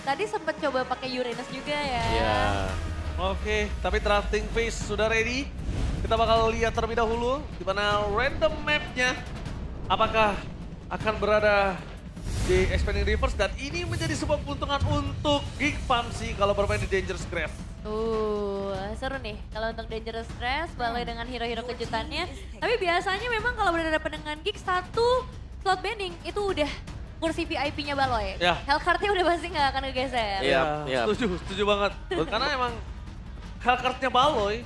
Tadi sempat coba pakai Uranus juga ya. Iya. Oke, tapi drafting phase sudah ready. Kita bakal lihat terlebih dahulu di mana random mapnya apakah akan berada di Expanding Rivers dan ini menjadi sebuah keuntungan untuk Geek Famsi kalau bermain di Dangerous Grave. Seru nih kalau untuk Dangerous Stress, balai dengan hero-hero kejutannya. Tapi biasanya memang kalau berhadapan dengan Geek, satu slot banning itu udah kursi VIP-nya Baloy. Ya. Hellcard-nya udah pasti nggak akan ngegeser. Iya. Setuju banget. Karena emang Hellcard-nya Baloy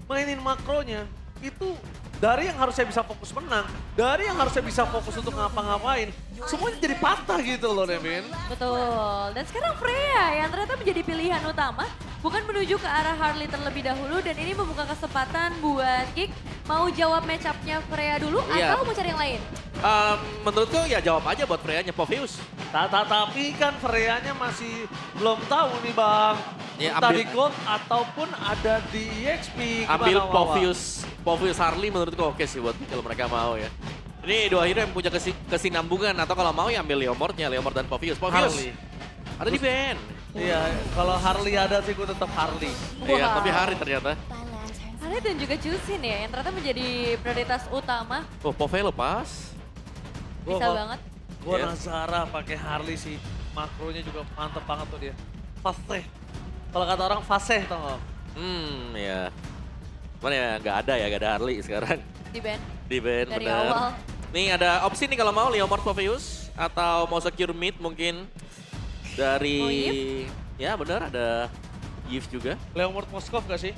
mainin makronya itu dari yang harusnya bisa fokus menang, dari yang harusnya bisa fokus untuk ngapa-ngapain, semuanya jadi patah gitu loh Nevin. Betul. Dan sekarang Freya yang ternyata menjadi pilihan utama bukan menuju ke arah Harley terlebih dahulu dan ini membuka kesempatan buat Geek mau jawab match up-nya Freya dulu Iya. atau mau cari yang lain? Menurutku ya jawab aja buat Freya-nya Popheus. Tapi kan Freya-nya masih belum tahu nih Bang. Ya, Entah ambil- di Gold ataupun ada di EXP. Ambil Gimana, Wawa? Popheus Harley menurutku oke sih buat kalau mereka mau ya. Ini dua hero yang punya kesinambungan atau kalau mau ya ambil Leomord dan Popheus. Harley. Ada di band. Iya, kalau Harley ada sih gue tetap Harley. Iya, Wow. tapi Harley ternyata. Harley dan juga Jusin ya yang ternyata menjadi prioritas utama. Oh, Popheus lepas. Bisa banget. Gue Iya. Nazara pakai Harley sih. Makronya juga mantep banget tuh dia. Fasih. Kalau kata orang fasih tau gak? Ya. Cuman ya nggak ada Harley sekarang Di band di band. dari bener. awal. Nih ada opsi nih kalau mau Leomord Popheus atau mau secure mid mungkin dari Oh, ya benar ada Yves juga, Leomord Moskov gak sih?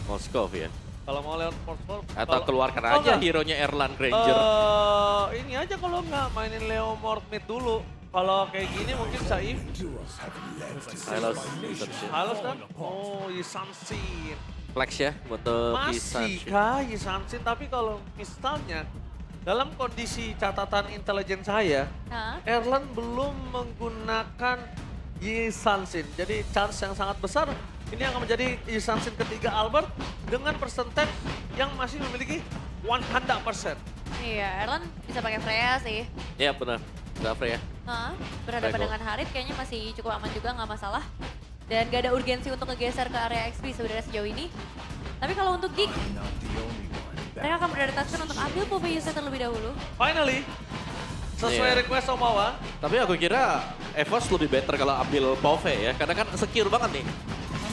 Moskov ya. Kalau mau Leomord Moskov. Atau keluarkan Oh, aja enggak. hero-nya Erlan Granger. Ini aja kalau nggak mainin Leomord mid dulu. Kalau kayak gini mungkin Saif. Halo, Halus kan? Oh, Yisansin. flex ya untuk Masih kah Yisansin? Tapi kalau misalnya dalam kondisi catatan intelijen saya, Nah, Erlan belum menggunakan Yisansin. Jadi chance yang sangat besar ini akan menjadi Yisansin ketiga Albert dengan persentage yang masih memiliki 100%. iya Erlan bisa pakai Freya sih. Ya benar, udah Freya. Nah, berhadapan Baik, dengan Harit kayaknya masih cukup aman juga, nggak masalah. Dan gak ada urgensi untuk ngegeser ke area XP sebenarnya sejauh ini. Tapi kalau untuk Geek, mereka akan prioritaskan untuk ambil Popheusnya terlebih dahulu. Finally, sesuai Iya. request Omawa, Tapi aku kira Evos lebih better kalau ambil Pove ya, karena kan secure banget nih.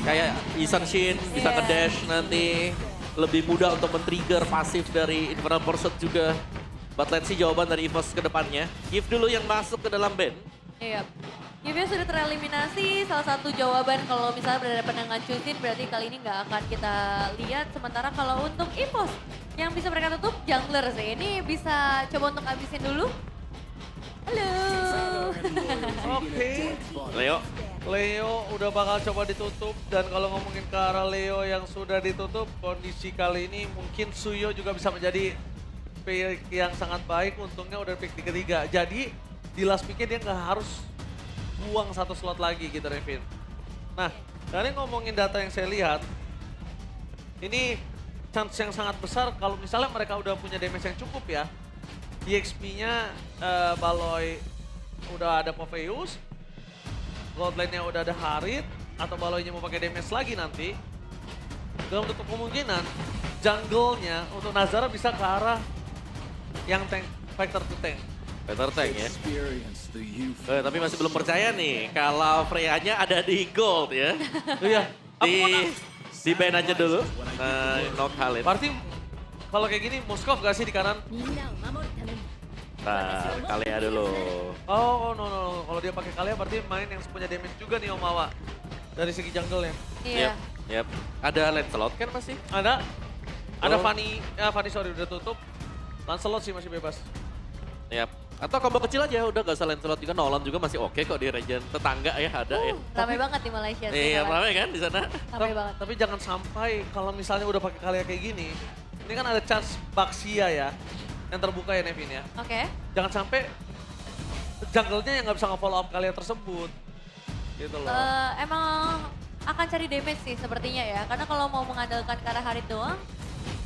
Kayak Isan Shin bisa Iya. nge-dash nanti, lebih mudah untuk men-trigger pasif dari Infernal Pursuit juga. But let's see jawaban dari Evos ke depannya. Give dulu yang masuk ke dalam band. Iya. Yuvia sudah tereliminasi, salah satu jawaban kalau misalnya berhadapan dengan Chusin berarti kali ini nggak akan kita lihat. Sementara kalau untuk Evos yang bisa mereka tutup jungler sih. Ini bisa coba untuk habisin dulu. Halo. oke. Leo, Udah bakal coba ditutup dan kalau ngomongin ke arah Leo yang sudah ditutup, kondisi kali ini mungkin Suyo juga bisa menjadi pick yang sangat baik. Untungnya udah pick di ketiga. Jadi di last picknya dia nggak harus buang satu slot lagi gitu Revin. Nah, dari ngomongin data yang saya lihat, ini chance yang sangat besar kalau misalnya mereka udah punya damage yang cukup ya. EXP-nya Baloy udah ada Popheus, gold lane-nya udah ada Harit, atau Baloy-nya mau pakai damage lagi nanti. Dalam bentuk kemungkinan, jungle-nya untuk Nazara bisa ke arah yang tank, fighter to tank. better tank ya. Tapi masih belum percaya nih kalau Freya-nya ada di gold ya. Iya, Di band aja dulu. Knock Halid. berarti kalau kayak gini Moskov gak sih di kanan? Nah, Kalia dulu. Oh, no. Kalau dia pakai Kalia berarti main yang punya damage juga nih Omawa. Dari segi jungle-nya. Iya. Yep. Ada Lancelot kan masih? Ada Oh. Fanny, Fanny sorry udah tutup. Lancelot sih masih bebas. Yap. Atau combo kecil aja udah gak usah Lancelot juga. Nolan juga masih oke kok di region tetangga ya ada ya. Ramai banget di Malaysia sih. Iya, ramai kan di sana. Ramai banget. Tapi jangan sampai kalau misalnya udah pakai Kalia kayak gini. Ini kan ada chance Baxia ya. Yang terbuka ya Nevin ya. Oke. Jangan sampai jungle-nya yang nggak bisa nge-follow up Kalia tersebut. Gitu loh. Emang akan cari damage sih sepertinya ya. Karena kalau mau mengandalkan ke arah Harit doang,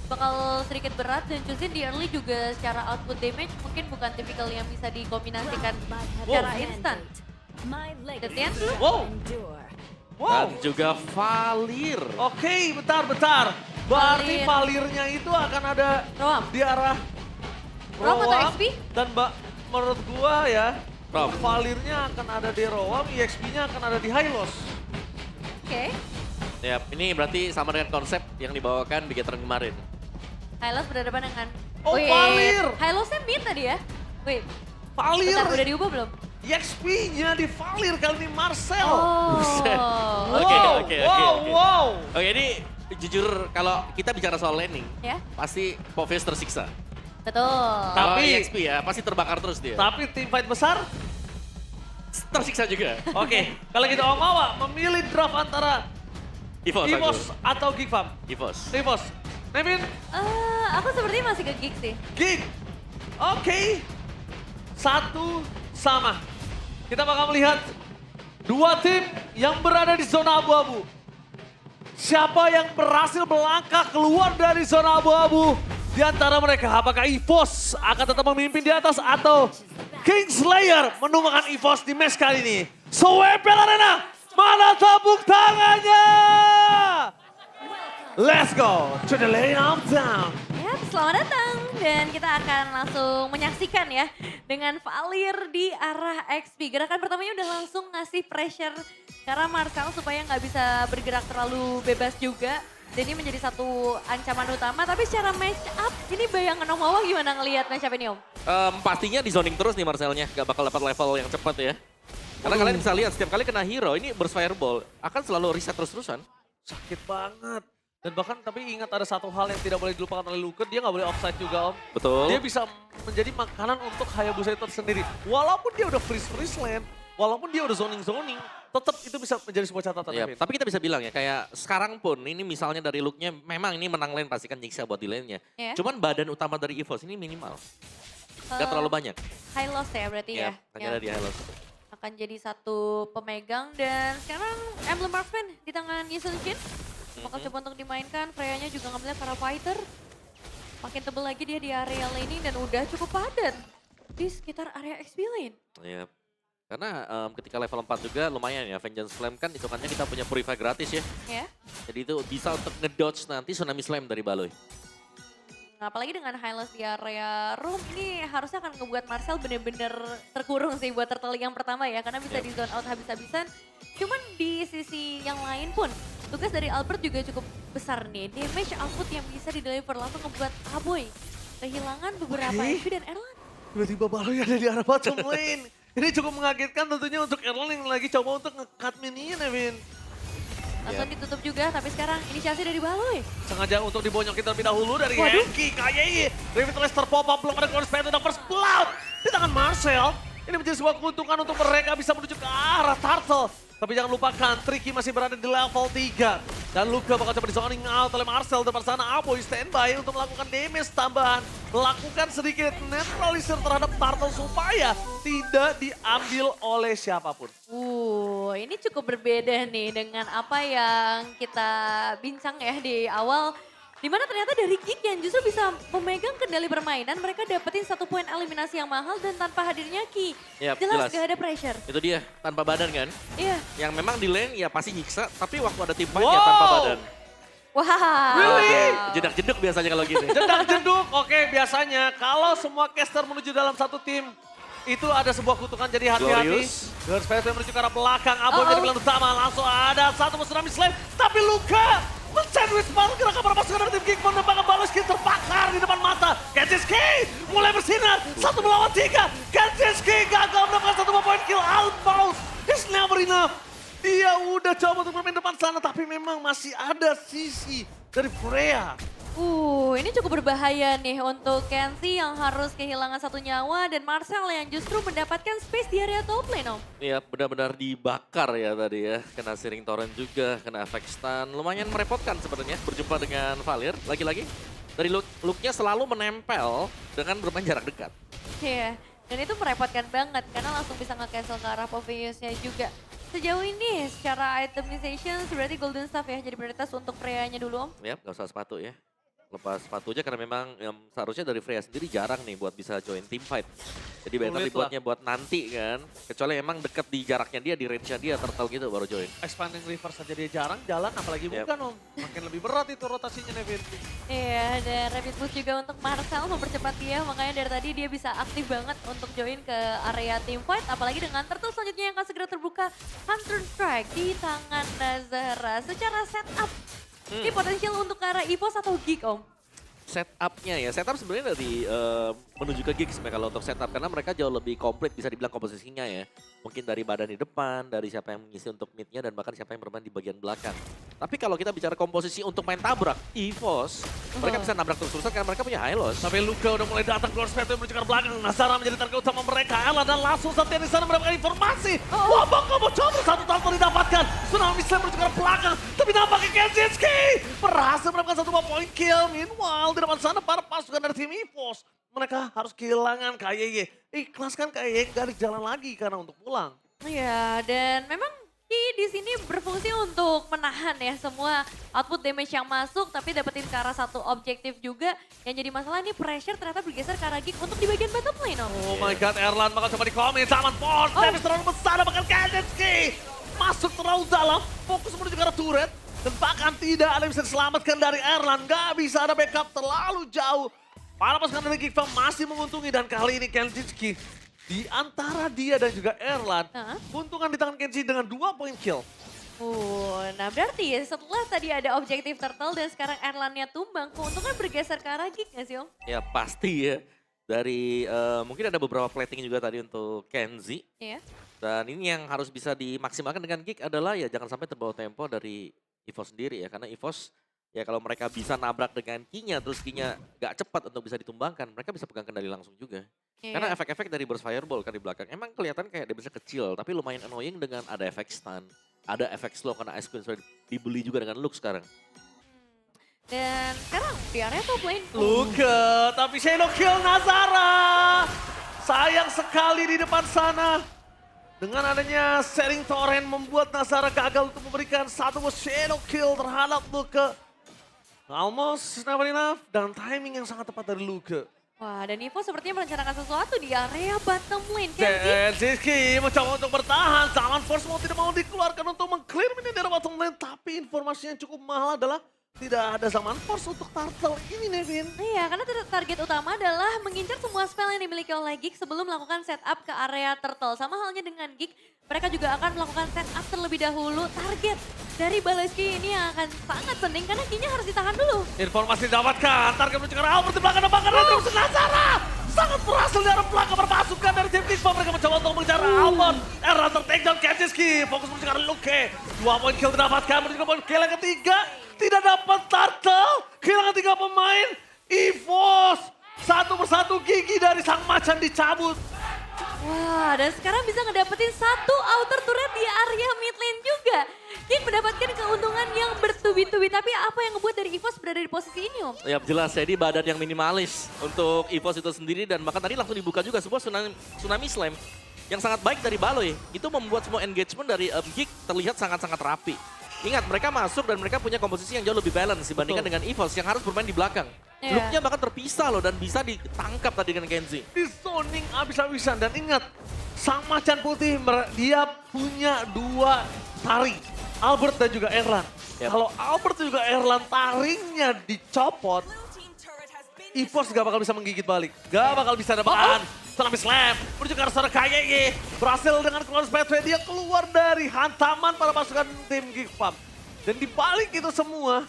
bakal sedikit berat dan Chusin di early juga secara output damage mungkin bukan tipikal yang bisa dikombinasikan secara instan. Tetian dulu. Wow. Wow. Dan juga Valir. Oke, bentar. Berarti Valirnya itu akan ada Roam. di arah Roam atau Roam. XP? Dan menurut gua ya, Roam. Valirnya akan ada di Roam, EXP-nya akan ada di Hylos. Oke. Yap, ini berarti sama dengan konsep yang dibawakan di Gathering kemarin. Hylos berhadapan dengan... Oh, Wih, Valir. Hylosnya mid tadi ya? Wait, Valir, bentar, udah diubah belum? EXP-nya di Valir kali ini Marcel. Oh. Oke. Wow. Oke, ini jujur kalau kita bicara soal laning, Ya, pasti Povius tersiksa. betul. Kalau Tapi- EXP ya, pasti terbakar terus dia. Tapi tim fight besar, Tersiksa juga. oke. Kalau kita Omawa memilih draft antara Evos Evos aku. atau Geek Farm. Evos. Evos. Nevin, Aku sepertinya masih ke Geek sih. Geek. Oke. Satu sama. Kita bakal melihat dua tim yang berada di zona abu-abu. Siapa yang berhasil melangkah keluar dari zona abu-abu di antara mereka? Apakah EVOS akan tetap memimpin di atas atau Kingslayer menumbangkan EVOS di match kali ini? Swepel Arena, mana tepuk tangannya? Let's go to the lane of town. Ya, selamat datang. Dan kita akan langsung menyaksikan ya dengan Valir di arah XP. Gerakan pertamanya udah langsung ngasih pressure karena Marcel supaya nggak bisa bergerak terlalu bebas juga. Dan ini menjadi satu ancaman utama. Tapi secara match up, ini bayangan Om Wawa gimana ngelihat match up ini Om? Pastinya di zoning terus nih Marcelnya, gak bakal dapat level yang cepat ya. Karena kalian bisa lihat setiap kali kena hero, ini burst fireball akan selalu reset terus-terusan. Sakit banget. Dan bahkan tapi ingat ada satu hal yang tidak boleh dilupakan oleh Luker, dia nggak boleh offside juga Om. Betul. Dia bisa menjadi makanan untuk Hayabusa itu sendiri. Walaupun dia udah freeze lane, walaupun dia udah zoning, tetap itu bisa menjadi sebuah catatan. Iya, Kevin. tapi kita bisa bilang ya, kayak sekarang pun ini misalnya dari looknya memang ini menang lane pasti kan Nyxa buat di lane-nya. Iya. Cuman badan utama dari EVOS ini minimal. Gak terlalu banyak. High loss ya berarti ya. Hanya ada di Hellos. Akan jadi satu pemegang dan sekarang Emblem Marksman di tangan Yisun Shin. Bakal coba untuk dimainkan, Freya-nya juga ngambilnya para fighter. Makin tebel lagi dia di area laning dan udah cukup padat di sekitar area XP lane. Iya. Karena ketika level 4 juga lumayan ya, Vengeance Slam kan hitungannya kita punya Purify gratis ya. Ya. Jadi itu bisa untuk ngedodge nanti Tsunami Slam dari Baloy. Nah, apalagi dengan Hylos di area room ini harusnya akan ngebuat Marcel bener-bener terkurung sih buat turtle yang pertama ya. Karena bisa di zone out habis-habisan. Cuman di sisi yang lain pun tugas dari Albert juga cukup besar nih. Damage output yang bisa di-deliver langsung ngebuat Aboy kehilangan beberapa HP dan Erlan. Tiba-tiba Baloy ada di arah bottom lane. Ini cukup mengagetkan tentunya untuk Erlang yang lagi coba untuk nge-cut minion ya Vin. Langsung ditutup juga, tapi sekarang inisiasi dari Baloy. Sengaja untuk dibonyokin terlebih dahulu dari Waduh. Henki, KYI. Revitalize terpop-up, belum ada Cross Panther, dan First Blood di tangan Marcel. Ini menjadi sebuah keuntungan untuk mereka bisa menuju ke arah Turtle. Tapi jangan lupakan, Tricky masih berada di level 3. Dan Luka bakal coba di zoning out oleh Marcel. Depan sana Aboy standby untuk melakukan damage tambahan. Melakukan sedikit neutralizer terhadap Turtle supaya tidak diambil oleh siapapun. Ini cukup berbeda nih dengan apa yang kita bincang ya di awal. Dimana ternyata dari Geek yang justru bisa memegang kendali permainan, mereka dapetin 1 poin eliminasi yang mahal dan tanpa hadirnya Ki. Yap, jelas jelas. gak ada pressure. Itu dia, tanpa badan kan. Iya. Yang memang di lane ya pasti Nyxa, tapi waktu ada tim fight ya tanpa badan. Wow. Really? Jedak-jeduk biasanya kalau gini. Jedak-jeduk, oke biasanya kalau semua caster menuju dalam satu tim, itu ada sebuah kutukan, jadi hati-hati. Glorious. Girls Fighter menuju ke arah belakang, Aboy jadi pilihan utama, langsung ada satu Tsunami Slam, tapi Luka men-sandwich baru gerakan para pasukan dari tim Geek menembakkan Baloy Skin terbakar di depan mata. Kenjiski mulai bersinar, 1 melawan 3. Kenjiski gagal mendapatkan 1 poin kill outbound. It's never enough. Dia udah coba untuk bermain depan sana, tapi memang masih ada sisi dari Freya. Ini cukup berbahaya nih untuk Kenzie yang harus kehilangan 1 nyawa dan Marcel yang justru mendapatkan space di area top lane, Om. Iya, benar-benar dibakar ya tadi ya. Kena Searing Torrent juga, kena efek stun. Lumayan merepotkan sebenarnya berjumpa dengan Valir. Lagi-lagi dari look-nya selalu menempel dengan bermain jarak dekat. Iya, dan itu merepotkan banget karena langsung bisa nge-cancel ke arah Povius-nya juga. Sejauh ini secara itemization berarti Golden Staff ya jadi prioritas untuk Freya-nya dulu, Om. Ya, gak usah sepatu ya. lepas sepatunya karena memang seharusnya dari Freya sendiri jarang nih buat bisa join team fight. Jadi better Sulit dibuatnya buat nanti kan. Kecuali emang deket di jaraknya dia, di range-nya dia, turtle gitu baru join. Expanding reverse saja dia jarang jalan, apalagi Yep. bukan Om. Makin lebih berat itu rotasinya Nevin. Iya, dan rapid boost juga untuk Marcel mempercepat dia, makanya dari tadi dia bisa aktif banget untuk join ke area team fight, apalagi dengan turtle selanjutnya yang akan segera terbuka. Hunter Strike di tangan Nazara. Secara setup, ini potensial untuk ke arah EVOS atau Geek, Om? Setupnya ya, setup sebenarnya dari menuju ke gigs kalau untuk setup karena mereka jauh lebih komplit bisa dibilang komposisinya ya. Mungkin dari badan di depan, dari siapa yang mengisi untuk midnya dan bahkan siapa yang bermain di bagian belakang. Tapi kalau kita bicara komposisi untuk main tabrak, EVOS, mereka bisa nabrak terus-terusan karena mereka punya high loss. Tapi Luka udah mulai datang keluar spectre menuju ke belakang. Nazara menjadi target utama mereka. Ella dan langsung saja di sana mendapatkan informasi. Wah, bakal mau coba satu tampil didapatkan. Tsunami Slam menuju ke belakang. Tapi nampaknya Kenzinski berhasil mendapatkan satu point kill. Meanwhile, di depan sana para pasukan dari tim EVOS. Mereka harus kehilangan KYY. Ikhlaskan KYY gak jalan lagi karena untuk pulang. Iya, dan memang Ki di sini berfungsi untuk menahan ya semua output damage yang masuk, tapi dapetin ke arah satu objektif juga. Yang jadi masalah ini pressure ternyata bergeser ke arah Geek untuk di bagian bottom lane, Om. Oh my god, Erlan bakal coba di-comment. Zaman force, damage terlalu besar, bahkan Kenzinski masuk terlalu dalam, fokus menuju ke arah turret. Dan bahkan tidak ada yang bisa diselamatkan dari Erlan, gak bisa ada backup terlalu jauh. Para pasukan dari Geek Farm masih menguntungi dan kali ini Kenzinski di antara dia dan juga Erlan, keuntungan di tangan Kenji dengan 2 point kill. Nah berarti ya setelah tadi ada objektif turtle dan sekarang Erlannya tumbang, keuntungan bergeser ke arah Geek nggak sih, Om? Ya pasti ya. Dari mungkin ada beberapa plating juga tadi untuk Kenzie. Iya. Dan ini yang harus bisa dimaksimalkan dengan Geek adalah ya jangan sampai terbawa tempo dari EVOS sendiri ya. Karena EVOS ya kalau mereka bisa nabrak dengan Q-nya terus Q-nya gak cepat untuk bisa ditumbangkan, mereka bisa pegang kendali langsung juga. Iya. Karena efek-efek dari burst fireball kan di belakang emang kelihatan kayak dia bisa kecil tapi lumayan annoying dengan ada efek stun, ada efek slow karena Ice Queen sudah dibeli juga dengan Lux sekarang. Dan sekarang di area top lane. Luka, tapi Shadow kill Nazara. Sayang sekali di depan sana. Dengan adanya sharing torrent membuat Nazara gagal untuk memberikan satu shadow kill terhadap Luka. Almost never enough dan timing yang sangat tepat dari Luka. Wah, dan Evo sepertinya merencanakan sesuatu di area bottom lane. Kenzinski mencoba untuk bertahan. Zaman Force mau tidak mau dikeluarkan untuk mengclear minion dari bottom lane. Tapi informasi yang cukup mahal adalah tidak ada zaman Force untuk turtle ini, Nevin. Iya, karena target utama adalah mengincar semua spell yang dimiliki oleh Geek sebelum melakukan setup ke area turtle. Sama halnya dengan Geek, mereka juga akan melakukan setup terlebih dahulu. Target dari Baleski ini yang akan sangat pening karena Q-nya harus ditahan dulu. Informasi didapatkan, target menuju ke arah Albert di belakang dan bahkan Retribution Nazara. Sangat berhasil di arah belakang berpasukan dari tim Geek. Mereka mencoba untuk mengejar Albert. Erran ter-takedown Kenzinski, fokus menuju ke arah Luke. 2 point kill didapatkan, menuju ke point kill yang ketiga. Tidak dapat turtle, kehilangan 3 pemain. EVOS, satu persatu gigi dari sang macan dicabut. Wah, dan sekarang bisa ngedapetin satu outer turret di area mid lane juga. Geek mendapatkan keuntungan yang bertubi-tubi. Tapi apa yang ngebuat dari EVOS berada di posisi ini, Om? Ya jelas, jadi badan yang minimalis untuk EVOS itu sendiri dan bahkan tadi langsung dibuka juga sebuah tsunami slam yang sangat baik dari Baloy. Itu membuat semua engagement dari Geek terlihat sangat-sangat rapi. Ingat, mereka masuk dan mereka punya komposisi yang jauh lebih balance dibandingkan dengan EVOS yang harus bermain di belakang. Iya. Look-nya bahkan terpisah loh dan bisa ditangkap tadi dengan Kenzie. Di zoning abis-abisan dan ingat, sang macan putih dia punya 2 taring. Albert dan juga Erlan. Yep. Kalau Albert dan juga Erlan taringnya dicopot, EVOS gak bakal bisa menggigit balik. Gak bakal bisa dapat Tsunami Slam. Menuju ke arah KYY. Berhasil dengan keluar Spectre. Dia keluar dari hantaman para pasukan tim Geek Farm. Dan di balik itu semua,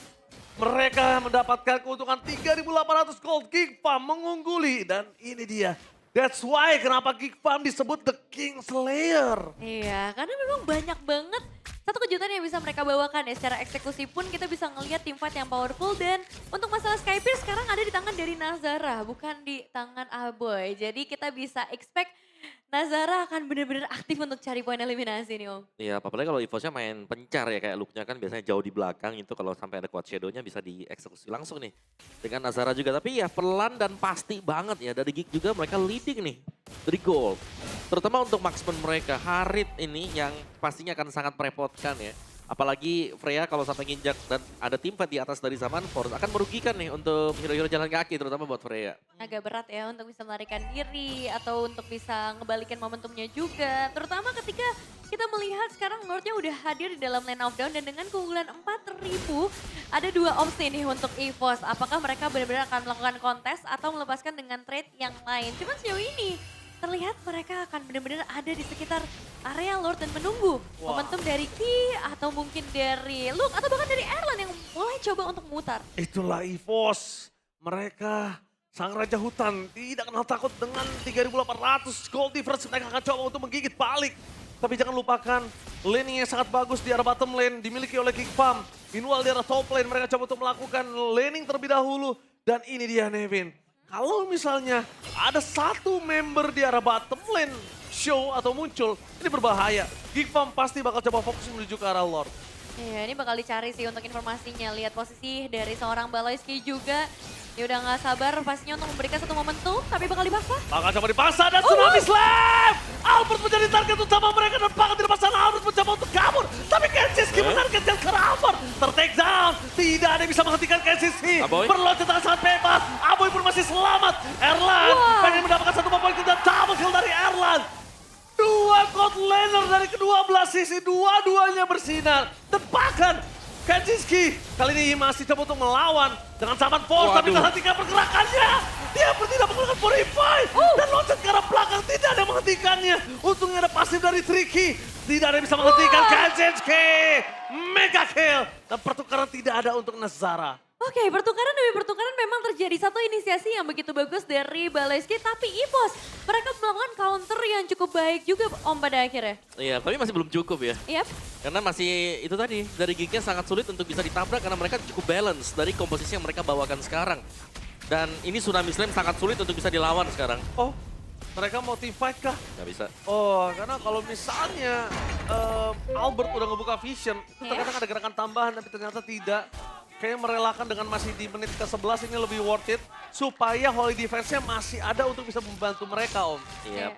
mereka mendapatkan keuntungan 3.800 gold. Geek Farm mengungguli. Dan ini dia. That's why kenapa Geek Farm disebut The King Slayer. Iya, karena memang banyak banget satu kejutan yang bisa mereka bawakan ya. Secara eksekusi pun kita bisa ngelihat tim fight yang powerful. Dan untuk masalah Skypiea sekarang ada di tangan dari Nazara, bukan di tangan Aboy. Jadi kita bisa expect Nazara akan benar-benar aktif untuk cari poin eliminasi nih, Om. Iya, apalagi kalau EVOS-nya main pencar ya kayak Look-nya kan biasanya jauh di belakang itu kalau sampai ada quad shadow-nya bisa dieksekusi langsung nih. Dengan Nazara juga, tapi ya pelan dan pasti banget ya dari Geek juga mereka leading nih dari gold. Terutama untuk marksman mereka, Harit ini yang pastinya akan sangat merepotkan ya. Apalagi Freya kalau sampai nginjak dan ada tim fight di atas dari Zaman Force akan merugikan nih untuk hero-hero jalan kaki terutama buat Freya. Agak berat ya untuk bisa melarikan diri atau untuk bisa ngebalikin momentumnya juga. Terutama ketika kita melihat sekarang Lordnya udah hadir di dalam lane of down dan dengan keunggulan 4.000 ada dua opsi nih untuk EVOS. Apakah mereka benar-benar akan melakukan kontes atau melepaskan dengan trade yang lain. Cuman sejauh ini terlihat mereka akan benar-benar ada di sekitar area Lord dan menunggu momentum dari Ki atau mungkin dari Luke atau bahkan dari Erlan yang mulai coba untuk memutar. Itulah EVOS. Mereka sang raja hutan tidak kenal takut dengan 3.800 gold difference. Mereka akan coba untuk menggigit balik. Tapi jangan lupakan laning yang sangat bagus di arah bottom lane dimiliki oleh Geek Farm. Meanwhile di arah top lane mereka coba untuk melakukan laning terlebih dahulu. Dan ini dia Nevin. Kalau misalnya ada satu member di arah bottom lane show atau muncul, ini berbahaya. Geek Farm pasti bakal coba fokus menuju ke arah Lord. Iya, ini bakal dicari sih untuk informasinya. Lihat posisi dari seorang Baloyski juga. Dia udah gak sabar pastinya untuk memberikan satu momentum, tapi bakal dipaksa. Bakal coba dipaksa dan Tsunami Slam! Albert menjadi target utama mereka dan bakal tidak sana Albert mencoba untuk kabur. Tapi Kensiski menargetkan ke Albert. Ter-take down, tidak ada yang bisa menghentikan Kensiski. Berloncat sangat bebas, Aboy pun masih selamat. Erlan pengen mendapatkan satu poin dan double kill dari Erlan. Dua god laner dari kedua belah sisi, dua-duanya bersinar. Dan bahkan Kensiski kali ini masih coba untuk melawan dengan Zaman Force, tapi terhentikan pergerakannya. Dia tidak menggunakan Purify dan loncat ke arah belakang, tidak ada yang menghentikannya. Untungnya ada pasif dari Tricky, tidak ada yang bisa menghentikan Kensiski. Mega kill dan pertukaran tidak ada untuk Nazara. Oke, pertukaran demi pertukaran memang terjadi satu inisiasi yang begitu bagus dari Baloyski, tapi EVOS mereka melakukan counter yang cukup baik juga Om pada akhirnya. Iya, tapi masih belum cukup ya. Yap. Karena masih itu tadi, dari gignya sangat sulit untuk bisa ditabrak karena mereka cukup balance dari komposisi yang mereka bawakan sekarang. Dan ini Tsunami Slam sangat sulit untuk bisa dilawan sekarang. Oh, mereka mau team fight kah? Gak bisa. Oh, karena kalau misalnya Albert udah ngebuka vision, terkadang ada gerakan tambahan tapi ternyata tidak. Kayaknya merelakan dengan masih di menit ke-11 ini lebih worth it. Supaya Holy Defense-nya masih ada untuk bisa membantu mereka, Om. Iya.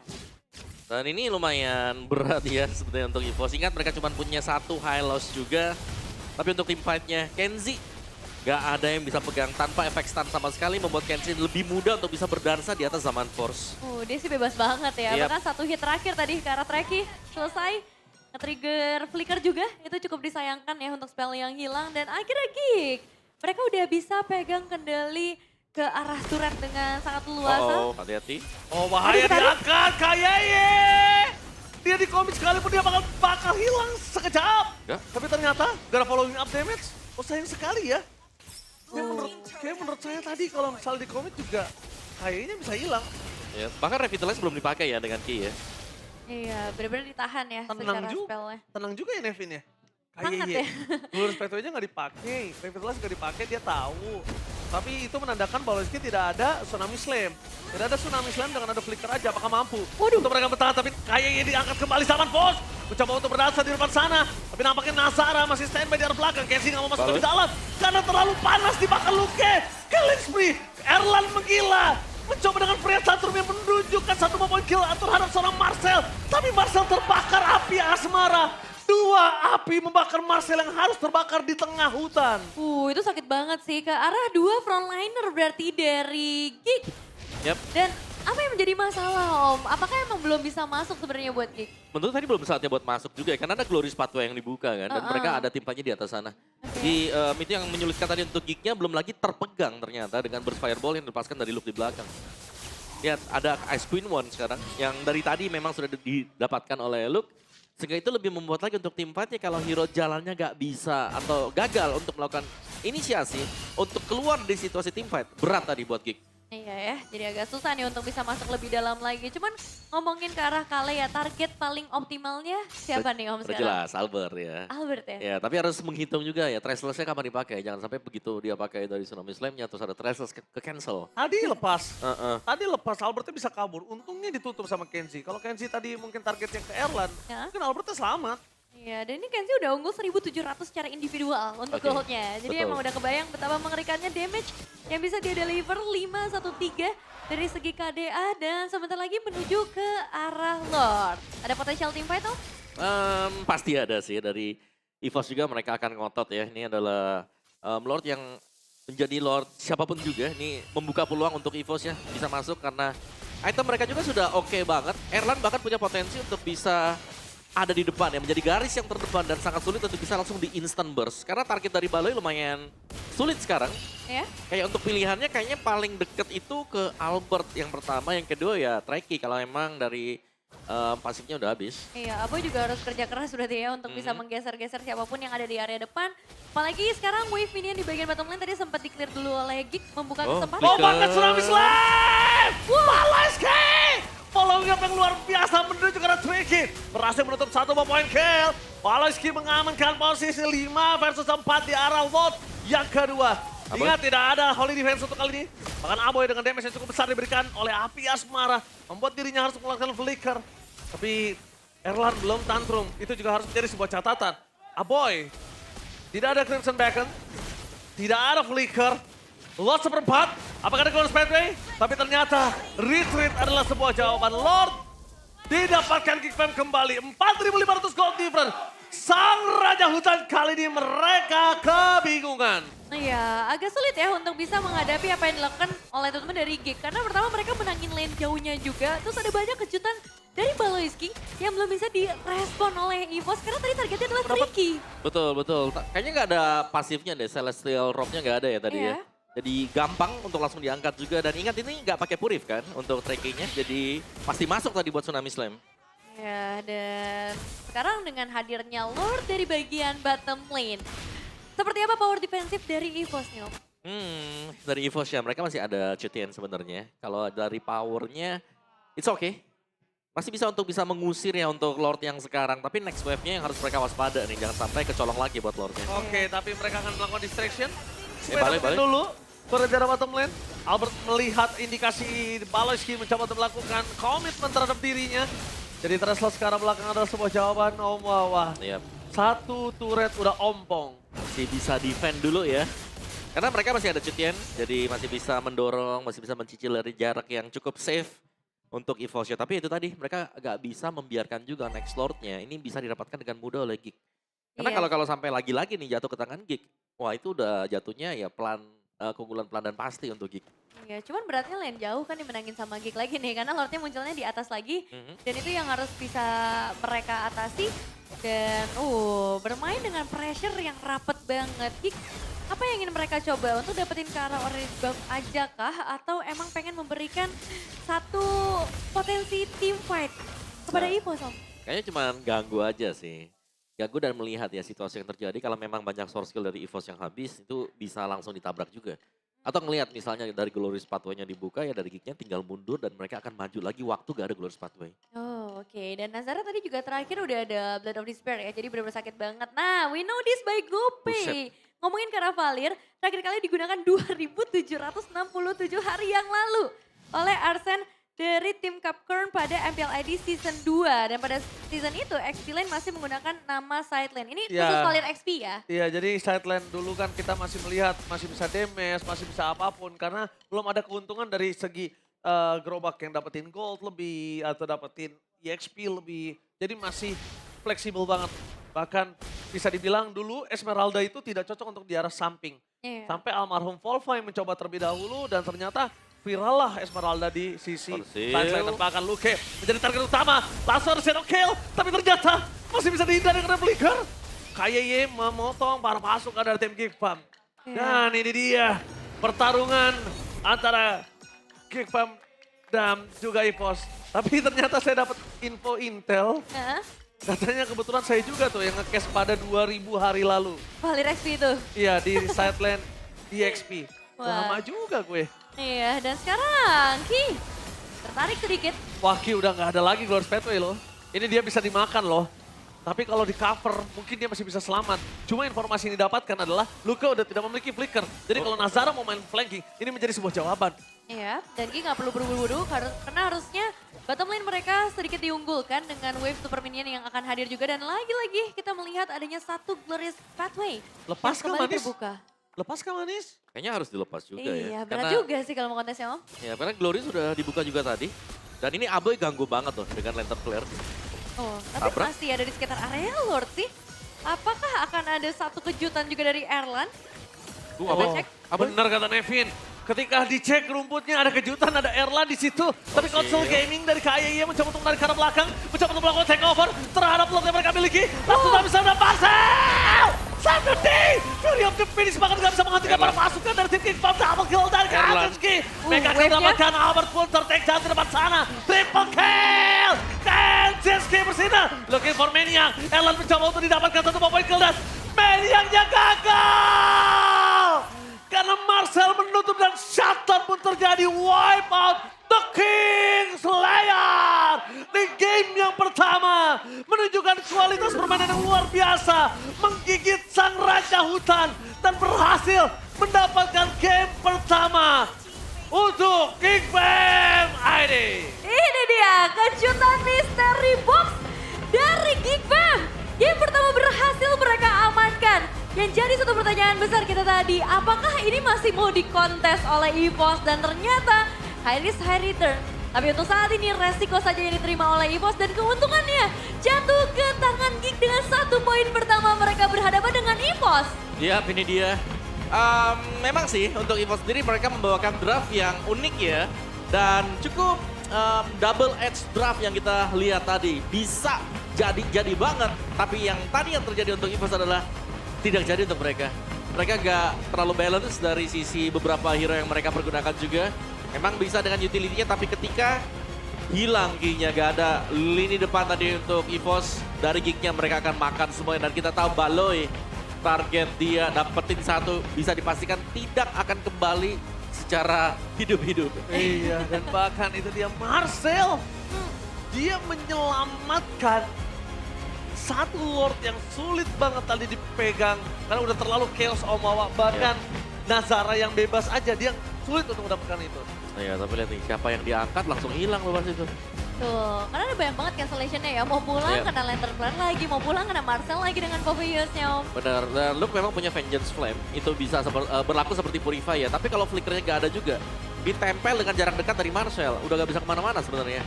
Dan ini lumayan berat ya sebetulnya untuk EVOS. Ingat mereka cuma punya satu high loss juga. Tapi untuk tim fight-nya Kenzie gak ada yang bisa pegang tanpa efek stun sama sekali. Membuat Kenzie lebih mudah untuk bisa berdansa di atas Zaman Force. Dia sih bebas banget ya. Bahkan satu hit terakhir tadi ke arah Treki selesai. Nge-trigger flicker juga, itu cukup disayangkan ya untuk spell yang hilang. Dan akhirnya Geek, mereka udah bisa pegang kendali ke arah turret dengan sangat luas. Hati-hati. Oh bahaya diangkat, Kayeye! Dia di komit sekalipun dia bakal hilang sekejap. Tapi ternyata gara following up damage, sayang sekali ya. Kayak menurut saya tadi kalau misalnya di komit juga kayaknya bisa hilang. Ya, bahkan Revitalize belum dipakai ya dengan Ki ya. Iya, benar-benar ditahan ya secara spellnya. Tenang juga ya Nevin ya. Hangat ya. Lurus Peto aja nggak dipakai, Revitalize nggak dipakai dia tahu. Tapi itu menandakan Baloyski tidak ada Tsunami Slam. Tidak ada Tsunami Slam dengan ada flicker aja, apakah mampu? Untuk mereka bertahan, tapi kayaknya diangkat kembali Zaman Force. Mencoba untuk berdansa di depan sana. Tapi nampaknya Nazara masih standby di arah belakang. Kenzie nggak mau masuk ke dalam. Karena terlalu panas dibakar Luke. Killing spree, Erlan menggila. Mencoba dengan pria Santrum yang menunjukkan satu poin kill terhadap seorang Marcel. Tapi Marcel terbakar api asmara. Dua api membakar Marcel yang harus terbakar di tengah hutan. Itu sakit banget sih ke arah dua frontliner berarti dari Geek. Yap. Dan apa yang menjadi masalah Om? Apakah emang belum bisa masuk sebenarnya buat Geek? Menurut tadi belum saatnya buat masuk juga ya, karena ada Glory Spatwa yang dibuka kan, dan mereka ada timpanya di atas sana. Di itu yang menyulitkan tadi untuk Geeknya belum lagi terpegang ternyata dengan burst fireball yang dilepaskan dari Luke di belakang. Lihat ada Ice Queen One sekarang, yang dari tadi memang sudah didapatkan oleh Luke. Sehingga itu lebih membuat lagi untuk tim fightnya kalau hero jalannya gak bisa atau gagal untuk melakukan inisiasi untuk keluar dari situasi tim fight. Berat tadi buat Geek. Iya ya, jadi agak susah nih untuk bisa masuk lebih dalam lagi. Cuman ngomongin ke arah Kale ya, target paling optimalnya siapa nih Om sekarang? Jelas, Albert ya. Albert ya? Ya, tapi harus menghitung juga ya, Traceless-nya kapan dipakai. Jangan sampai begitu dia pakai dari Tsunami Slam-nya, terus ada Traceless ke cancel. Tadi lepas, Albertnya bisa kabur. Untungnya ditutup sama Kenzie. Kalau Kenzie tadi mungkin targetnya ke Erlan, mungkin Albertnya selamat. Iya, dan ini Kenzie udah unggul 1.700 secara individual untuk goldnya. Jadi emang udah kebayang betapa mengerikannya damage yang bisa dia deliver 5-1-3 dari segi KDA dan sebentar lagi menuju ke arah Lord. Ada potensial team fight tuh? Pasti ada sih dari EVOS juga mereka akan ngotot ya. Ini adalah Lord yang menjadi Lord siapapun juga. Ini membuka peluang untuk EVOS ya. Bisa masuk karena item mereka juga sudah oke banget. Erlan bahkan punya potensi untuk bisa ada di depan ya. Menjadi garis yang terdepan dan sangat sulit untuk bisa langsung di instant burst. Karena target dari Baloi lumayan sulit sekarang. Ya. Kayak untuk pilihannya kayaknya paling deket itu ke Albert yang pertama. Yang kedua ya Treki kalau emang dari pasifnya udah habis. Iya, Abo juga harus kerja keras berarti ya untuk bisa menggeser-geser siapapun yang ada di area depan. Apalagi sekarang wave minion di bagian bottom lane tadi sempat di-clear dulu oleh Gig, membuka kesempatan. Oh, banget Tsunami Slam! Palaski! Follow up yang luar biasa menuju ke arah Tricky. Berhasil menutup 1 poin kill. Palaski mengamankan posisi 5 versus 4 di arah Lord yang kedua. Ingat tidak ada holy defense untuk kali ini. Bahkan Aboy dengan damage yang cukup besar diberikan oleh api asmara. Membuat dirinya harus mengeluarkan flicker. Tapi Erlan belum tantrum. Itu juga harus menjadi sebuah catatan. Aboy, tidak ada Crimson Beacon. Tidak ada flicker. Lord seperempat. Apakah ada Golden Spatway? Tapi ternyata retreat adalah sebuah jawaban. Lord didapatkan kick fam kembali. 4.500 gold difference. Sang Raja Hutan kali ini mereka kebingungan. Iya, agak sulit ya untuk bisa menghadapi apa yang dilakukan oleh teman-teman dari Gig. Karena pertama mereka menangin lane jauhnya juga. Terus ada banyak kejutan dari Baloiski yang belum bisa direspon oleh EVOS. Karena tadi targetnya adalah Tricky. Betul. Kayaknya nggak ada pasifnya deh, Celestial Robe-nya nggak ada ya tadi ya. Iya. Jadi gampang untuk langsung diangkat juga. Dan ingat ini nggak pakai Purif kan untuk Treki-nya. Jadi pasti masuk tadi buat Tsunami Slam. Ya, dan sekarang dengan hadirnya Lord dari bagian bottom lane. Seperti apa power defensif dari EVOS nih Om? Dari EVOS ya, mereka masih ada CTN sebenarnya. Kalau dari powernya, it's okay. Masih bisa untuk bisa mengusir ya untuk Lord yang sekarang. Tapi next wave-nya yang harus mereka waspada nih. Jangan sampai kecolong lagi buat Lord-nya. Oke, tapi mereka akan melakukan distraction. balik. Dulu, berjarak bottom lane. Albert melihat indikasi Baloiski mencoba untuk melakukan komitmen terhadap dirinya. Jadi Tesla sekarang belakang adalah sebuah jawaban Om Wawa. Yep. Satu turret udah ompong. Masih bisa defend dulu ya. Karena mereka masih ada CTN, jadi masih bisa mendorong, masih bisa mencicil dari jarak yang cukup safe untuk EVOS-nya. Tapi itu tadi, mereka agak bisa membiarkan juga next Lord-nya. Ini bisa didapatkan dengan mudah oleh Gig. Karena Iya. kalau sampai lagi-lagi nih jatuh ke tangan Gig, wah itu udah jatuhnya ya keunggulan pelan dan pasti untuk Gig. Ya, cuman beratnya lane jauh kan dimenangin sama Gig lagi nih. Karena Lordnya munculnya di atas lagi. Dan itu yang harus bisa mereka atasi. Dan bermain dengan pressure yang rapet banget. Gig, apa yang ingin mereka coba untuk dapetin ke arah orange buff aja kah? Atau emang pengen memberikan satu potensi team fight kepada EVOS Om? Kayaknya cuma ganggu aja sih. Ganggu dan melihat ya situasi yang terjadi. Kalau memang banyak source skill dari EVOS yang habis, itu bisa langsung ditabrak juga. Atau ngelihat misalnya dari Glorious Pathway-nya dibuka ya dari Gig-nya tinggal mundur dan mereka akan maju lagi waktu gak ada Glorious Pathway. Oh, oke. Dan Nazara tadi juga terakhir udah ada Blood of Despair ya. Jadi benar-benar sakit banget. Nah, we know this by GoPay. Ngomongin ke arah Valir, terakhir kali digunakan 2.767 hari yang lalu oleh Arsene dari tim Capcorn pada MPL ID Season 2. Dan pada season itu, XP Lane masih menggunakan nama Sidelane. Ini Ya. khusus Valir XP ya? Iya, jadi sideline dulu kan kita masih melihat, masih bisa damage, masih bisa apapun. Karena belum ada keuntungan dari segi gerobak yang dapetin gold lebih, atau dapetin EXP lebih. Jadi masih fleksibel banget. Bahkan bisa dibilang dulu Esmeralda itu tidak cocok untuk di arah samping. Iya. Sampai almarhum Volva yang mencoba terlebih dahulu dan ternyata viral lah Esmeralda di sisi Persil. sideline. Bahkan Luke menjadi target utama. Langsung ada shadow kill, tapi ternyata masih bisa dihindari karena flicker. KYY memotong para pasukan dari tim Geek Farm. Iya. Dan ini dia pertarungan antara Geek Farm dan juga EVOS. Tapi ternyata saya dapat info intel. Hah? Katanya kebetulan saya juga tuh yang nge-cash pada 2000 hari lalu. Valir XP itu? Iya, di sideline DXP. Wah. Lama juga gue. Iya, dan sekarang Ki tertarik sedikit. Wah, Ki udah nggak ada lagi Glorious Pathway loh. Ini dia bisa dimakan loh. Tapi kalau di cover mungkin dia masih bisa selamat. Cuma informasi yang didapatkan adalah Luka udah tidak memiliki flicker. Jadi kalau Nazara mau main flanking, ini menjadi sebuah jawaban. Iya, dan Ki nggak perlu buru-buru karena harusnya bottom lane mereka sedikit diunggulkan dengan wave super minion yang akan hadir juga. Dan lagi-lagi kita melihat adanya satu Glorious Pathway Lepas yang kah, kembali Manis? terbuka. Lepas kah Manis? Kayaknya harus dilepas juga ya. Iya, berat juga sih kalau mau kontesnya Om. Ya, karena Glory sudah dibuka juga tadi. Dan ini Aboy ganggu banget tuh dengan lantern flare. Oh, tapi Tabrak. masih ada di sekitar area Lord sih. Apakah akan ada satu kejutan juga dari Erlan? Oh, cek. benar kata Nevin. Ketika dicek rumputnya ada kejutan, ada Erlan di situ. Tapi konsol gaming dari KAIA mencoba untuk menarik ke arah belakang. Mencoba untuk melakukan takeover terhadap lot yang mereka miliki. Langsung tak bisa ada Marcel! Saturday! Fury of the Finish bahkan gak bisa menghentikan para pasukan dari tim King Farm. Double kill dari Kanzinski. Mega kill wave-nya. mendapatkan Albert pun tertake jauh di depan sana. Triple kill! Kanzinski bersinar. Looking for Maniac. Erlan mencoba untuk didapatkan satu poin kill dan Maniacnya gagal! Karena Marcel menutup dan shutdown pun terjadi, wipe out The King Slayer. Di game yang pertama menunjukkan kualitas permainan yang luar biasa. Menggigit sang raja hutan dan berhasil mendapatkan game pertama untuk King Fam ID. Ini dia kejutan misteri box dari Geek Fam. Game pertama berhasil mereka amankan. Yang jadi satu pertanyaan besar kita tadi, apakah ini masih mau dikontes oleh EVOS dan ternyata high risk high return. Tapi untuk saat ini resiko saja yang diterima oleh EVOS dan keuntungannya jatuh ke tangan Geek dengan 1 poin pertama mereka berhadapan dengan EVOS. Yap, ini dia. Memang sih untuk EVOS sendiri mereka membawakan draft yang unik ya. Dan cukup double edge draft yang kita lihat tadi. Bisa jadi banget. Tapi yang tadi yang terjadi untuk EVOS adalah tidak jadi untuk mereka. Mereka gak terlalu balance dari sisi beberapa hero yang mereka pergunakan juga. Memang bisa dengan utility-nya tapi ketika hilang key-nya, gak ada lini depan tadi untuk EVOS. Dari gig-nya mereka akan makan semuanya dan kita tahu Baloy target dia dapetin 1 bisa dipastikan tidak akan kembali secara hidup-hidup. Iya, dan bahkan itu dia Marcel. Dia menyelamatkan satu Lord yang sulit banget tadi dipegang. Karena udah terlalu chaos Omawa. Bahkan Nazara yang bebas aja dia sulit untuk mendapatkan itu. Iya, tapi lihat nih siapa yang diangkat langsung hilang bebas itu. Tuh, karena ada banyak banget cancellation-nya ya. Mau pulang Iya. kena Lantern Plan lagi, mau pulang kena Marcel lagi dengan Poveus-nya Om. Benar, dan Luke memang punya Vengeance Flame. Itu bisa berlaku seperti Purify ya. Tapi kalau flickernya gak ada juga, ditempel dengan jarak dekat dari Marcel. Udah gak bisa kemana-mana sebenarnya.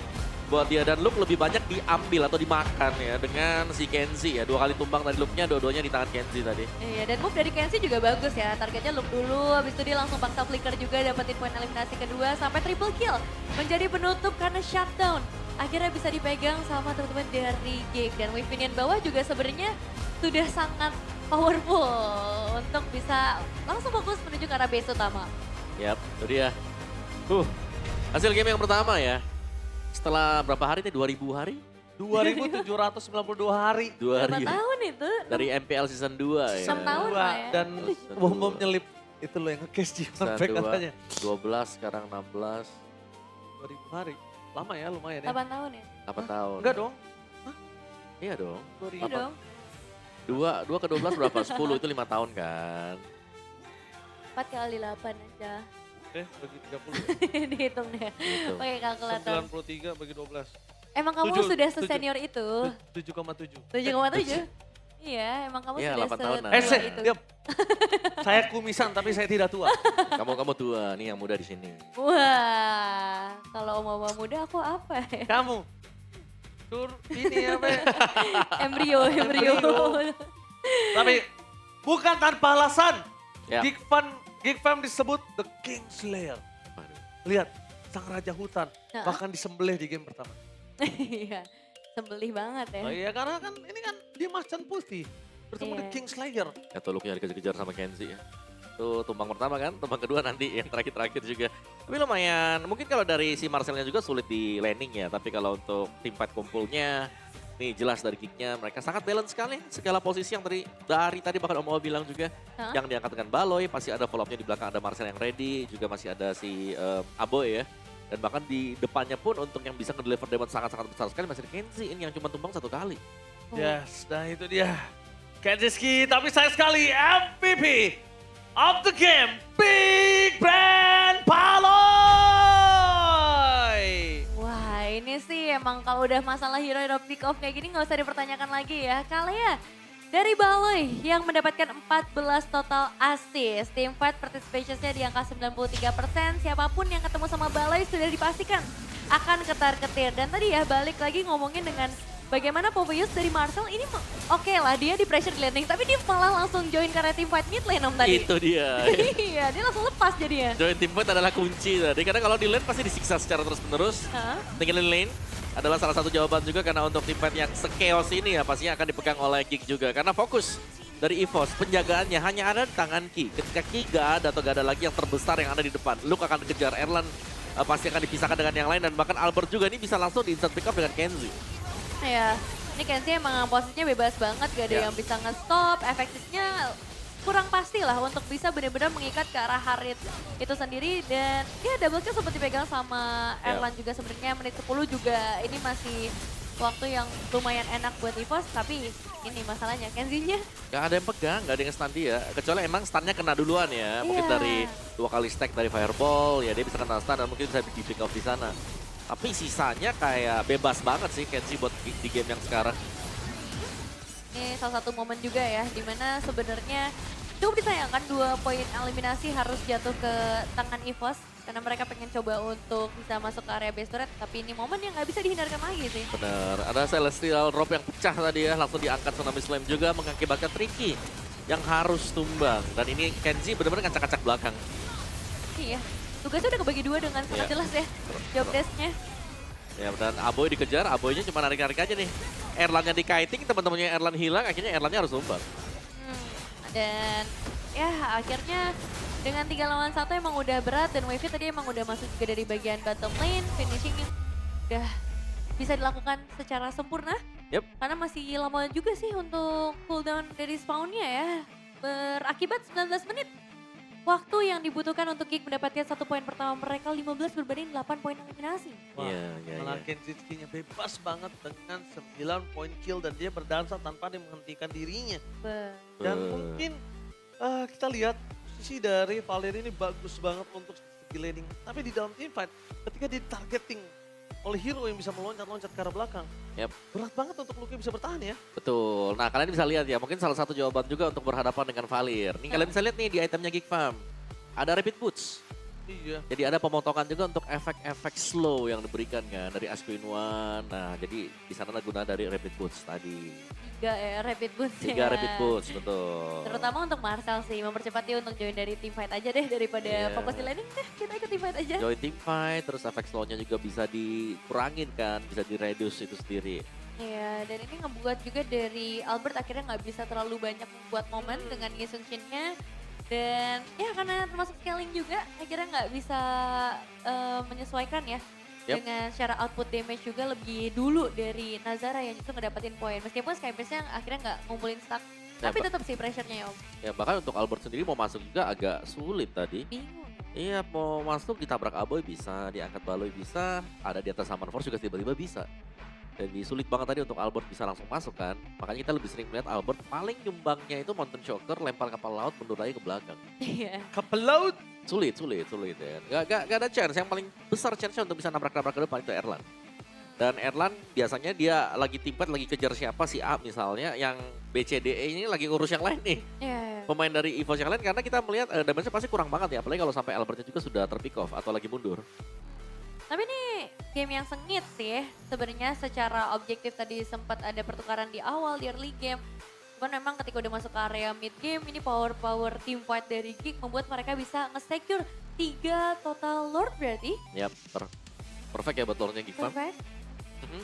Buat dia dan Luke lebih banyak diambil atau dimakan ya dengan si Kenzie ya. 2 kali tumbang dari Luke-nya, dua-duanya di tangan Kenzie tadi. Iya, dan move dari Kenzie juga bagus ya. Targetnya look dulu, habis itu dia langsung paksa flicker juga dapetin poin eliminasi kedua sampai triple kill. Menjadi penutup karena shutdown. Akhirnya bisa dipegang sama teman-teman dari Geek. Dan wave minion bawah juga sebenarnya sudah sangat powerful untuk bisa langsung fokus menuju ke arah base utama. Yap, itu dia. Hasil game yang pertama ya. Setelah berapa hari nih? 2000 hari? 2792 hari. 2 Berapa hari. tahun itu? Dari MPL Season 2 ya. 6 tahun lah ya. Dan Season bom-bom dua. nyelip itu loh yang nge-case di Season Fnatic 2, katanya. 12, sekarang 16, 2000 hari. Lama ya, lumayan ya. 8 tahun ya? 8 tahun. Enggak dong. Iya dong. 2000. Iya dong. 2 ke 12 berapa? 10 itu 5 tahun kan. 4 kali 8 aja. Bagi 30. Dihitung deh. Gitu. Pakai kalkulator. 93 bagi 12. Emang kamu Tujuh, sudah tujuh. sesenior itu? 7,7. 7,7? Iya, emang kamu Iya, sudah 8 tahunan. setua itu. diam. Saya kumisan tapi saya tidak tua. Kamu tua, nih yang muda di sini. Wah, kalau oma muda aku apa ya? Kamu. Ini ya, Be. Embrio. Tapi bukan tanpa alasan. Ya. Geek Fam disebut The King Slayer. Waduh. Lihat, sang raja hutan Nah. bahkan disembelih di game pertama. Iya, sembelih banget ya. Oh iya, karena kan ini kan dia macan putih bertemu Iya. The King Slayer. Ya tuh Luke-nya dikejar-kejar sama Kenzie ya. Tuh tumbang pertama kan, tumbang kedua nanti yang terakhir-terakhir juga. Tapi lumayan, mungkin kalau dari si Marcelnya juga sulit di landing ya. Tapi kalau untuk tim fight kumpulnya, nih jelas dari kicknya mereka sangat balance sekali. Segala posisi yang dari tadi bahkan Om Owa bilang juga. Hah? Yang diangkat dengan Baloy, pasti ada follow up-nya di belakang ada Marcel yang ready. Juga masih ada si Aboy ya. Dan bahkan di depannya pun untuk yang bisa ngedeliver damage sangat-sangat besar sekali masih ada Kenzie ini yang cuma tumbang 1 kali. Oh. Yes, nah itu dia. Kenzie, tapi sayang sekali MVP of the game, Big Brand Paloy. Wah, ini sih emang kalau udah masalah hero pick off kayak gini nggak usah dipertanyakan lagi ya. Kalian dari Baloy yang mendapatkan 14 total assist. Team fight participation-nya di angka 93%. Siapapun yang ketemu sama Baloy sudah dipastikan akan ketar-ketir. Dan tadi ya balik lagi ngomongin dengan bagaimana Poveus dari Marcel ini oke lah dia di pressure di landing, tapi dia malah langsung join karena team fight mid lane om tadi. Itu dia. Iya, dia langsung lepas jadinya. Join team fight adalah kunci tadi, karena kalau di lane pasti disiksa secara terus-menerus. Hah? Tinggalin lane adalah salah satu jawaban juga, karena untuk team fight yang se-chaos ini ya pastinya akan dipegang oleh Geek juga. Karena fokus dari EVOS, penjagaannya hanya ada di tangan Ki. Ketika Ki gak ada atau gak ada lagi yang terbesar yang ada di depan, Luke akan dikejar, Erlan pasti akan dipisahkan dengan yang lain, dan bahkan Albert juga ini bisa langsung di instant pick up dengan Kenzie. Ya, ini Kenzie emang posisinya bebas banget, gak ada yang bisa nge-stop, efektifnya kurang pasti lah untuk bisa benar-benar mengikat ke arah Harit itu sendiri. Dan ya double kill sempat dipegang sama Erlan juga sebenarnya menit 10 juga, ini masih waktu yang lumayan enak buat EVOS, tapi ini masalahnya Kenzie-nya. Gak ada yang pegang, gak ada yang stun dia. Kecuali emang stunnya kena duluan ya. Mungkin dari 2 kali stack dari Fireball, ya dia bisa kena stun dan mungkin bisa di pick off di sana. Tapi sisanya kayak bebas banget sih Kenzie buat di game yang sekarang. Ini salah satu momen juga ya, dimana sebenarnya cukup disayangkan 2 poin eliminasi harus jatuh ke tangan EVOS. Karena mereka pengen coba untuk bisa masuk ke area base turret, tapi ini momen yang nggak bisa dihindarkan lagi sih. Bener, ada Celestial Rope yang pecah tadi ya, langsung diangkat Tsunami Slam juga mengakibatkan Tricky yang harus tumbang. Dan ini Kenzie benar-benar ngacak-ngacak belakang. Iya, tugasnya udah kebagi 2 dengan sangat jelas ya, job desk-nya. Ya, dan Aboy dikejar, Aboynya cuma narik-narik aja nih. Erlannya di kiting, teman-temannya Erlan hilang, akhirnya Erlannya harus tumbang. Dan ya akhirnya dengan 3 lawan 1 emang udah berat, dan Wavy tadi emang udah masuk juga dari bagian bottom lane, finishing yang udah bisa dilakukan secara sempurna. Yep. Karena masih lama juga sih untuk cooldown dari spawnnya ya. Berakibat 19 menit. Waktu yang dibutuhkan untuk Geek mendapatkan 1 poin pertama mereka 15 berbanding 8 poin eliminasi. Wah, Iya. malah Kenzie-nya bebas banget dengan 9 poin kill dan dia berdansa tanpa dia menghentikan dirinya. Dan mungkin kita lihat posisi dari Valir ini bagus banget untuk segi laning. Tapi di dalam team fight, ketika di targeting oleh hero yang bisa meloncat-loncat ke arah belakang. Yep. Berat banget untuk Luke bisa bertahan ya. Betul. Nah, kalian bisa lihat ya, mungkin salah satu jawaban juga untuk berhadapan dengan Valir. Nih kalian bisa lihat nih di itemnya Geek Farm. Ada Rapid Boots. Iya. Jadi ada pemotongan juga untuk efek-efek slow yang diberikan kan dari Asquin One. Nah, jadi di sana ada guna dari Rapid Boots tadi. 3 rapid boost 3 Rapid Boots, betul. Terutama untuk Marcel sih, mempercepat dia untuk join dari team fight aja deh daripada fokus di laning deh, kita ikut team fight aja. Join team fight, terus efek slow-nya juga bisa dikurangin kan, bisa di-reduce itu sendiri. Iya, dan ini ngebuat juga dari Albert akhirnya nggak bisa terlalu banyak membuat momen dengan Yisunshin-nya. Dan ya karena termasuk scaling juga, akhirnya nggak bisa menyesuaikan ya. Yep. Dengan secara output damage juga lebih dulu dari Nazara yang justru ngedapetin poin. Meskipun Skybase-nya akhirnya nggak ngumpulin stack. Ya, Tapi tetap sih pressure-nya ya Om. Ya bahkan untuk Albert sendiri mau masuk juga agak sulit tadi. Bingung. Iya, mau masuk ditabrak Aboy bisa, diangkat Baloy bisa, ada di atas Summon Force juga tiba-tiba bisa. Jadi sulit banget tadi untuk Albert bisa langsung masuk kan. Makanya kita lebih sering melihat Albert paling nyumbangnya itu Mountain Shocker, lempar kapal laut, mundur lagi ke belakang. Iya. Kapal laut. Sulit ya. Gak ada chance, yang paling besar chance-nya untuk bisa nabrak-nabrak ke depan itu Erlan. Dan Erlan biasanya dia lagi timpet, lagi kejar siapa, si A misalnya, yang BCDE ini lagi ngurus yang lain nih. Iya. Pemain dari EVOS yang lain, karena kita melihat damage-nya pasti kurang banget ya. Apalagi kalau sampai Albertnya juga sudah terpick off atau lagi mundur. Tapi ini game yang sengit sih sebenarnya secara objektif. Tadi sempat ada pertukaran di awal di early game. Cuman memang ketika udah masuk ke area mid game, ini power team fight dari Geek membuat mereka bisa nge-secure 3 total Lord berarti. Yap, perfect ya buat lordnya Geek Farm. Perfect.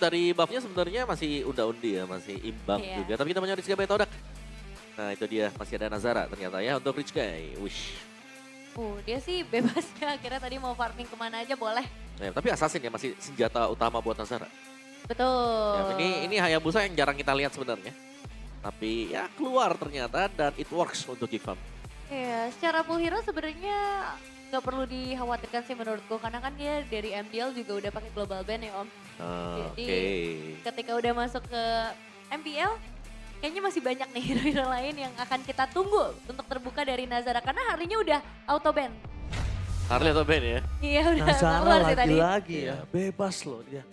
Dari buffnya sebenarnya masih unda-undi ya, masih imbang Iya. juga. Tapi kita punya Rich Guy Betodak. Nah itu dia, masih ada Nazara ternyata ya untuk Rich Guy. Wish. Dia sih bebas ya, akhirnya tadi mau farming kemana aja boleh. Ya, tapi Assassin ya masih senjata utama buat Nazara. Betul. Ya, ini Hayabusa yang jarang kita lihat sebenarnya. Tapi ya keluar ternyata dan it works untuk Geek Farm. Iya, secara full hero sebenarnya nggak perlu dikhawatirkan sih menurutku. Karena kan dia dari MDL juga udah pakai global ban ya Om. Jadi ketika udah masuk ke MPL, kayaknya masih banyak nih hero-hero lain yang akan kita tunggu untuk terbuka dari Nazara. Karena harinya udah auto ban. Harley atau Ben ya? Iya udah Nazara keluar sih tadi. lagi-lagi ya, bebas loh dia.